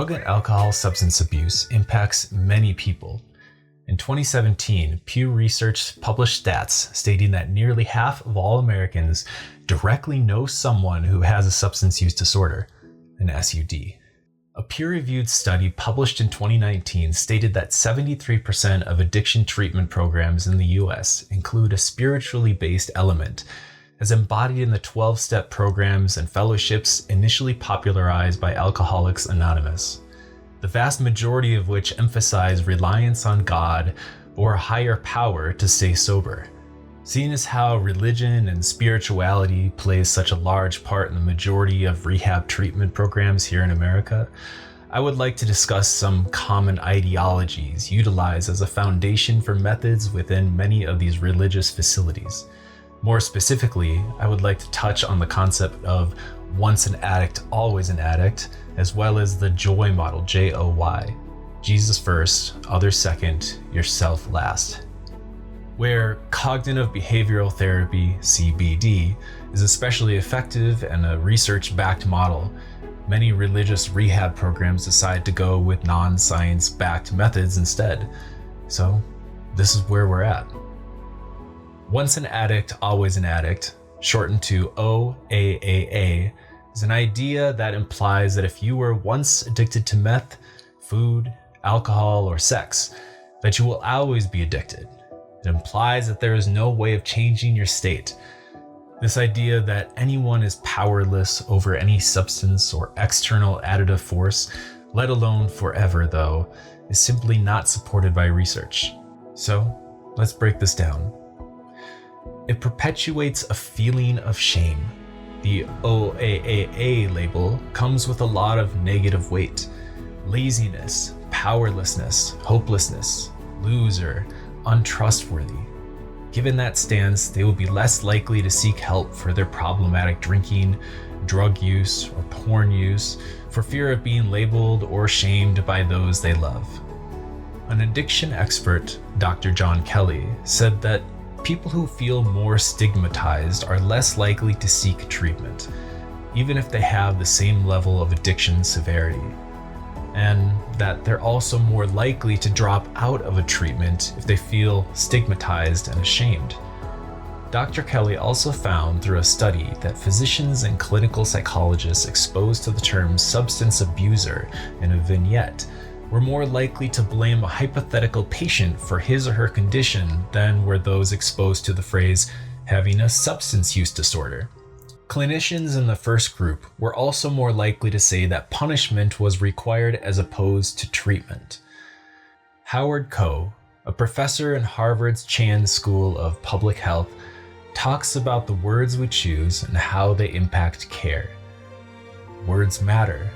Drug and alcohol substance abuse impacts many people. In 2017, Pew Research published stats stating that nearly half of all Americans directly know someone who has a substance use disorder, an SUD. A peer-reviewed study published in 2019 stated that 73% of addiction treatment programs in the US include a spiritually based element, as embodied in the 12-step programs and fellowships initially popularized by Alcoholics Anonymous, the vast majority of which emphasize reliance on God or a higher power to stay sober. Seeing as how religion and spirituality plays such a large part in the majority of rehab treatment programs here in America, I would like to discuss some common ideologies utilized as a foundation for methods within many of these religious facilities. More specifically, I would like to touch on the concept of once an addict, always an addict, as well as the JOY model, JOY, Jesus first, others second, yourself last, where cognitive behavioral therapy, CBD, is especially effective and a research-backed model. Many religious rehab programs decide to go with non-science-backed methods instead. So this is where we're at. Once an addict, always an addict, shortened to OAAA, is an idea that implies that if you were once addicted to meth, food, alcohol, or sex, that you will always be addicted. It implies that there is no way of changing your state. This idea that anyone is powerless over any substance or external additive force, let alone forever though, is simply not supported by research. So, let's break this down. It perpetuates a feeling of shame. The OAAA label comes with a lot of negative weight. Laziness, powerlessness, hopelessness, loser, untrustworthy. Given that stance, they will be less likely to seek help for their problematic drinking, drug use, or porn use for fear of being labeled or shamed by those they love. An addiction expert, Dr. John Kelly, said that people who feel more stigmatized are less likely to seek treatment, even if they have the same level of addiction severity, and that they're also more likely to drop out of a treatment if they feel stigmatized and ashamed. Dr. Kelly also found through a study that physicians and clinical psychologists exposed to the term substance abuser in a vignette were more likely to blame a hypothetical patient for his or her condition than were those exposed to the phrase having a substance use disorder. Clinicians in the first group were also more likely to say that punishment was required as opposed to treatment. Howard Koh, a professor in Harvard's Chan School of Public Health, talks about the words we choose and how they impact care. Words matter.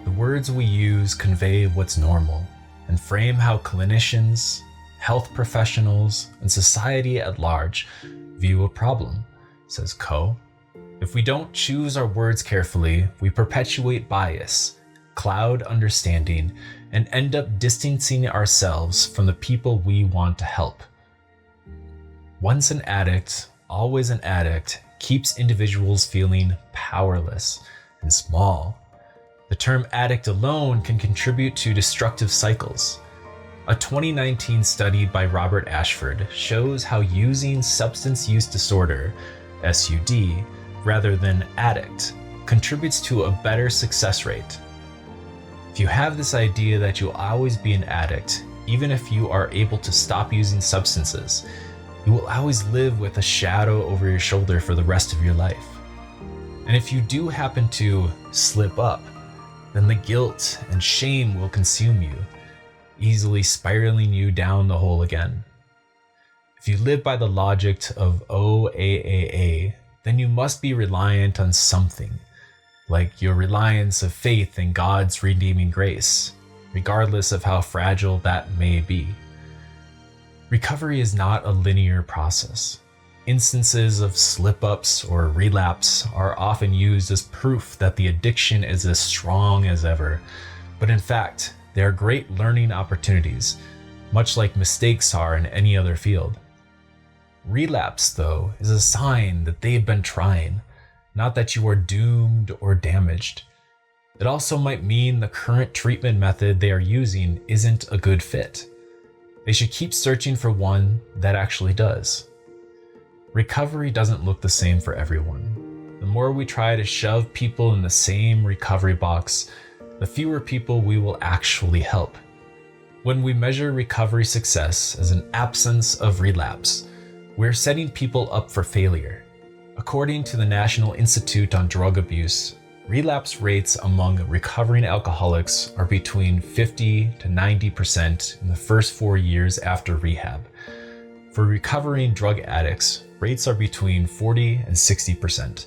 The words we use convey what's normal and frame how clinicians, health professionals, and society at large view a problem, says Koh. If we don't choose our words carefully, we perpetuate bias, cloud understanding, and end up distancing ourselves from the people we want to help. Once an addict, always an addict keeps individuals feeling powerless and small. The term addict alone can contribute to destructive cycles. A 2019 study by Robert Ashford shows how using substance use disorder, SUD, rather than addict, contributes to a better success rate. If you have this idea that you'll always be an addict, even if you are able to stop using substances, you will always live with a shadow over your shoulder for the rest of your life. And if you do happen to slip up, then the guilt and shame will consume you, easily spiraling you down the hole again. If you live by the logic of OAAA, then you must be reliant on something, like your reliance of faith in God's redeeming grace, regardless of how fragile that may be. Recovery is not a linear process. Instances of slip-ups or relapse are often used as proof that the addiction is as strong as ever, but in fact, they are great learning opportunities, much like mistakes are in any other field. Relapse, though, is a sign that they've been trying, not that you are doomed or damaged. It also might mean the current treatment method they are using isn't a good fit. They should keep searching for one that actually does. Recovery doesn't look the same for everyone. The more we try to shove people in the same recovery box, the fewer people we will actually help. When we measure recovery success as an absence of relapse, we're setting people up for failure. According to the National Institute on Drug Abuse, relapse rates among recovering alcoholics are between 50 to 90% in the first 4 years after rehab. For recovering drug addicts, rates are between 40 and 60%.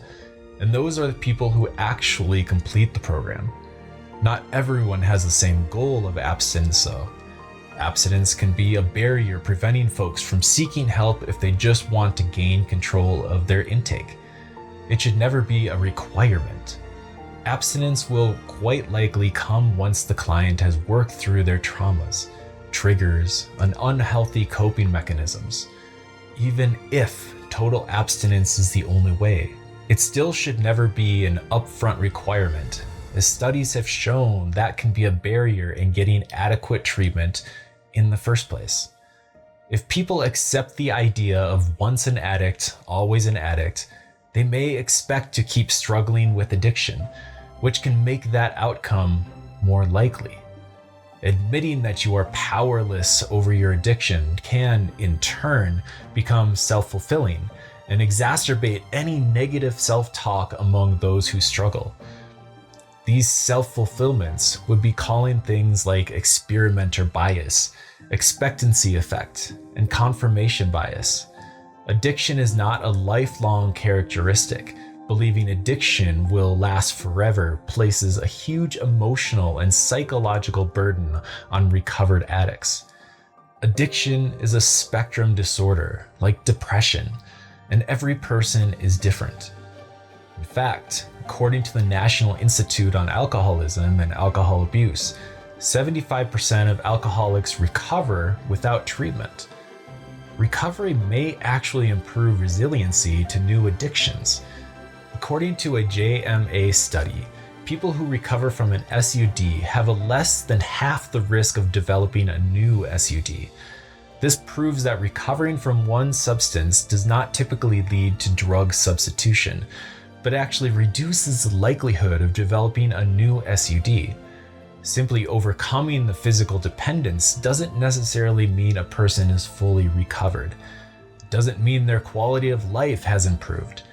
And those are the people who actually complete the program. Not everyone has the same goal of abstinence though. Abstinence can be a barrier preventing folks from seeking help if they just want to gain control of their intake. It should never be a requirement. Abstinence will quite likely come once the client has worked through their traumas, triggers, and unhealthy coping mechanisms. Even if total abstinence is the only way, it still should never be an upfront requirement, as studies have shown that can be a barrier in getting adequate treatment in the first place. If people accept the idea of once an addict, always an addict, they may expect to keep struggling with addiction, which can make that outcome more likely. Admitting that you are powerless over your addiction can, in turn, become self-fulfilling and exacerbate any negative self-talk among those who struggle. These self-fulfillments would be calling things like experimenter bias, expectancy effect, and confirmation bias. Addiction is not a lifelong characteristic. Believing addiction will last forever places a huge emotional and psychological burden on recovered addicts. Addiction is a spectrum disorder, like depression, and every person is different. In fact, according to the National Institute on Alcoholism and Alcohol Abuse, 75% of alcoholics recover without treatment. Recovery may actually improve resiliency to new addictions. According to a JMA study, people who recover from an SUD have a less than half the risk of developing a new SUD. This proves that recovering from one substance does not typically lead to drug substitution, but actually reduces the likelihood of developing a new SUD. Simply overcoming the physical dependence doesn't necessarily mean a person is fully recovered. It doesn't mean their quality of life has improved.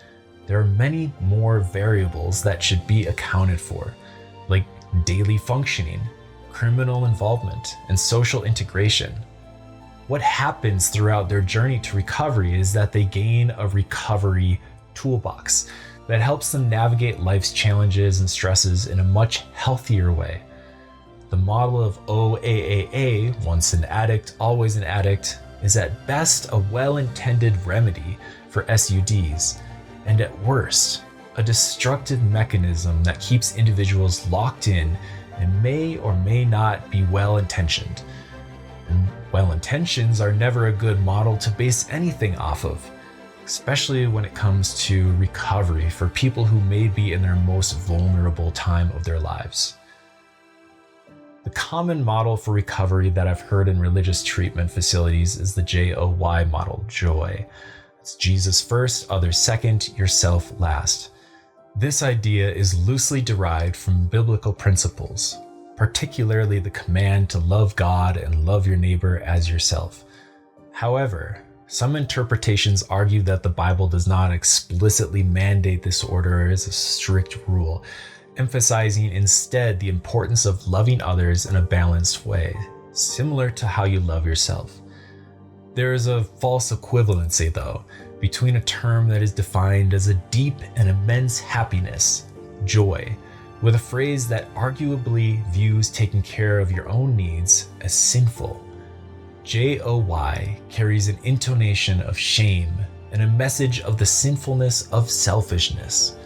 There are many more variables that should be accounted for, like daily functioning, criminal involvement, and social integration. What happens throughout their journey to recovery is that they gain a recovery toolbox that helps them navigate life's challenges and stresses in a much healthier way. The model of OAAA, once an addict, always an addict, is at best a well-intended remedy for SUDs, and at worst, a destructive mechanism that keeps individuals locked in and may or may not be well-intentioned. And well-intentions are never a good model to base anything off of, especially when it comes to recovery for people who may be in their most vulnerable time of their lives. The common model for recovery that I've heard in religious treatment facilities is the JOY model, joy. It's Jesus first, others second, yourself last. This idea is loosely derived from biblical principles, particularly the command to love God and love your neighbor as yourself. However, some interpretations argue that the Bible does not explicitly mandate this order as a strict rule, emphasizing instead the importance of loving others in a balanced way, similar to how you love yourself. There is a false equivalency, though, between a term that is defined as a deep and immense happiness, joy, with a phrase that arguably views taking care of your own needs as sinful. JOY carries an intonation of shame and a message of the sinfulness of selfishness,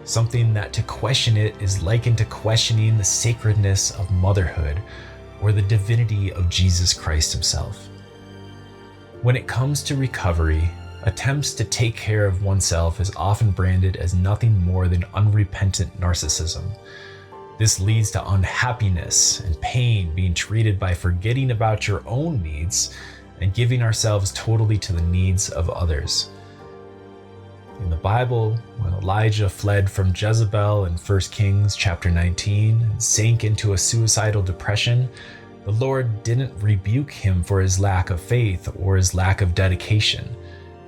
something that to question it is likened to questioning the sacredness of motherhood or the divinity of Jesus Christ himself. When it comes to recovery, attempts to take care of oneself is often branded as nothing more than unrepentant narcissism. This leads to unhappiness and pain being treated by forgetting about your own needs and giving ourselves totally to the needs of others. In the Bible, when Elijah fled from Jezebel in 1 Kings chapter 19 and sank into a suicidal depression, the Lord didn't rebuke him for his lack of faith or his lack of dedication.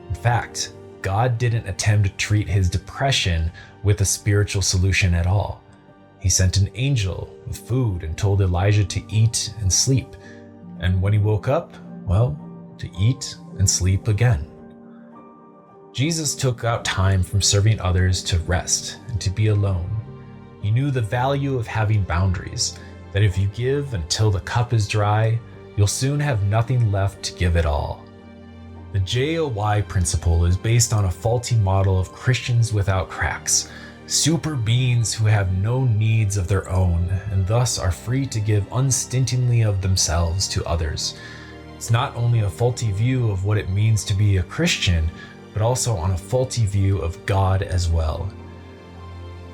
In fact, God didn't attempt to treat his depression with a spiritual solution at all. He sent an angel with food and told Elijah to eat and sleep. And when he woke up, well, to eat and sleep again. Jesus took out time from serving others to rest and to be alone. He knew the value of having boundaries, that if you give until the cup is dry, you'll soon have nothing left to give it all. The JOY principle is based on a faulty model of Christians without cracks, super beings who have no needs of their own and thus are free to give unstintingly of themselves to others. It's not only a faulty view of what it means to be a Christian, but also on a faulty view of God as well.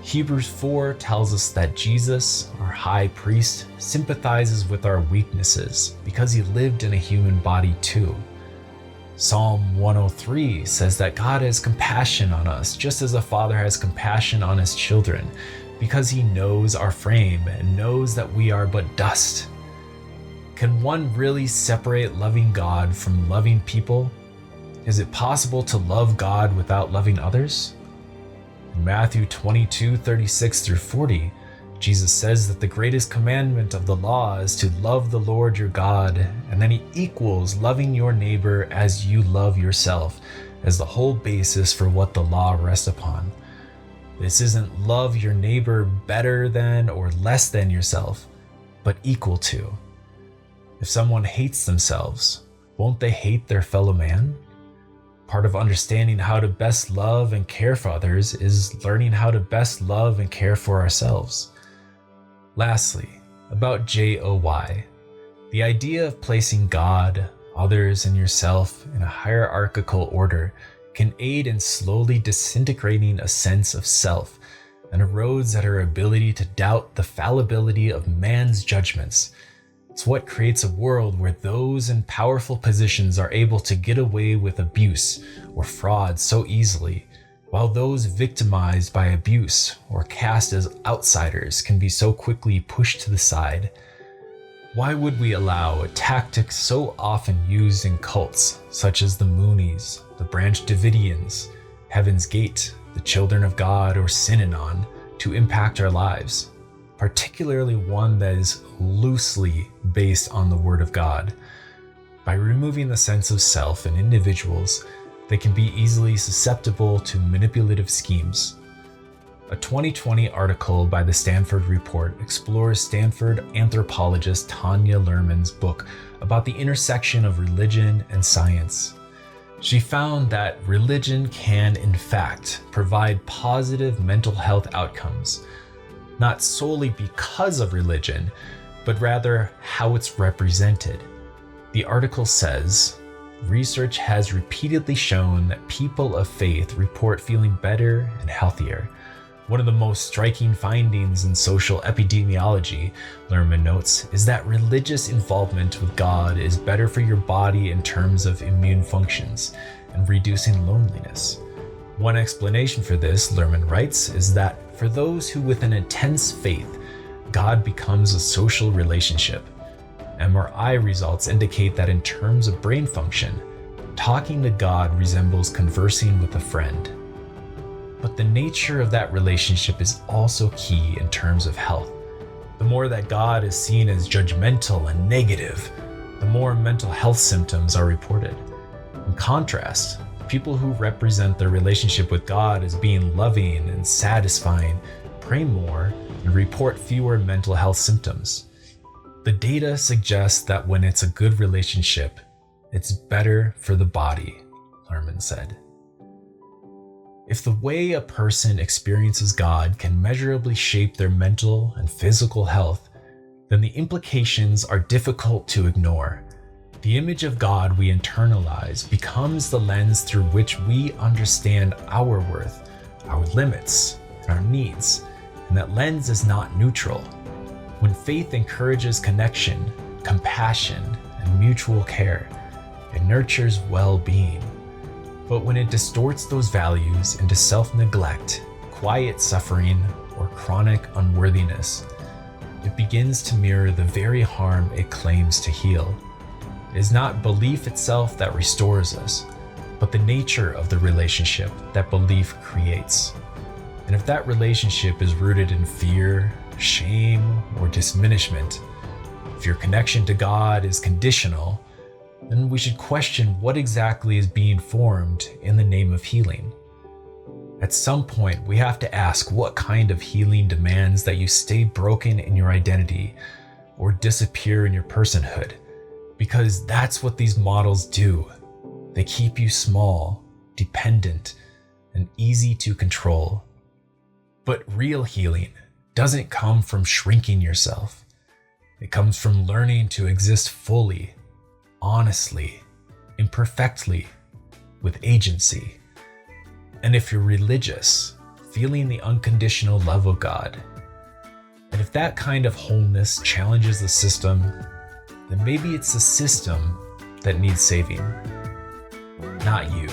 Hebrews 4 tells us that Jesus, our high priest, sympathizes with our weaknesses because he lived in a human body too. Psalm 103 says that God has compassion on us just as a father has compassion on his children, because he knows our frame and knows that we are but dust. Can one really separate loving God from loving people? Is it possible to love God without loving others? In Matthew 22:36-40, Jesus says that the greatest commandment of the law is to love the Lord your God, and then he equals loving your neighbor as you love yourself as the whole basis for what the law rests upon. This isn't love your neighbor better than or less than yourself, but equal to. If someone hates themselves, won't they hate their fellow man? Part of understanding how to best love and care for others is learning how to best love and care for ourselves. Lastly, about JOY, the idea of placing God, others, and yourself in a hierarchical order can aid in slowly disintegrating a sense of self and erodes at our ability to doubt the fallibility of man's judgments. It's what creates a world where those in powerful positions are able to get away with abuse or fraud so easily, while those victimized by abuse or cast as outsiders can be so quickly pushed to the side. Why would we allow a tactic so often used in cults, such as the Moonies, the Branch Davidians, Heaven's Gate, the Children of God, or Synanon, to impact our lives? Particularly one that is loosely based on the Word of God. By removing the sense of self in individuals, they can be easily susceptible to manipulative schemes. A 2020 article by the Stanford Report explores Stanford anthropologist Tanya Luhrmann's book about the intersection of religion and science. She found that religion can, in fact, provide positive mental health outcomes, not solely because of religion, but rather how it's represented. The article says, research has repeatedly shown that people of faith report feeling better and healthier. One of the most striking findings in social epidemiology, Luhrmann notes, is that religious involvement with God is better for your body in terms of immune functions and reducing loneliness. One explanation for this, Luhrmann writes, is that for those who with an intense faith, God becomes a social relationship. MRI results indicate that in terms of brain function, talking to God resembles conversing with a friend. But the nature of that relationship is also key in terms of health. The more that God is seen as judgmental and negative, the more mental health symptoms are reported. In contrast, people who represent their relationship with God as being loving and satisfying pray more and report fewer mental health symptoms. The data suggests that when it's a good relationship, it's better for the body, Luhrmann said. If the way a person experiences God can measurably shape their mental and physical health, then the implications are difficult to ignore. The image of God we internalize becomes the lens through which we understand our worth, our limits, our needs, And that lens is not neutral. When faith encourages connection, compassion, and mutual care, it nurtures well-being. But when it distorts those values into self-neglect, quiet suffering, or chronic unworthiness, it begins to mirror the very harm it claims to heal. It is not belief itself that restores us, but the nature of the relationship that belief creates. And if that relationship is rooted in fear, shame, or diminishment, if your connection to God is conditional, then we should question what exactly is being formed in the name of healing. At some point, we have to ask what kind of healing demands that you stay broken in your identity or disappear in your personhood, because that's what these models do. They keep you small, dependent, and easy to control. But real healing doesn't come from shrinking yourself. It comes from learning to exist fully, honestly, imperfectly, with agency. And if you're religious, feeling the unconditional love of God. And if that kind of wholeness challenges the system, then maybe it's the system that needs saving, not you.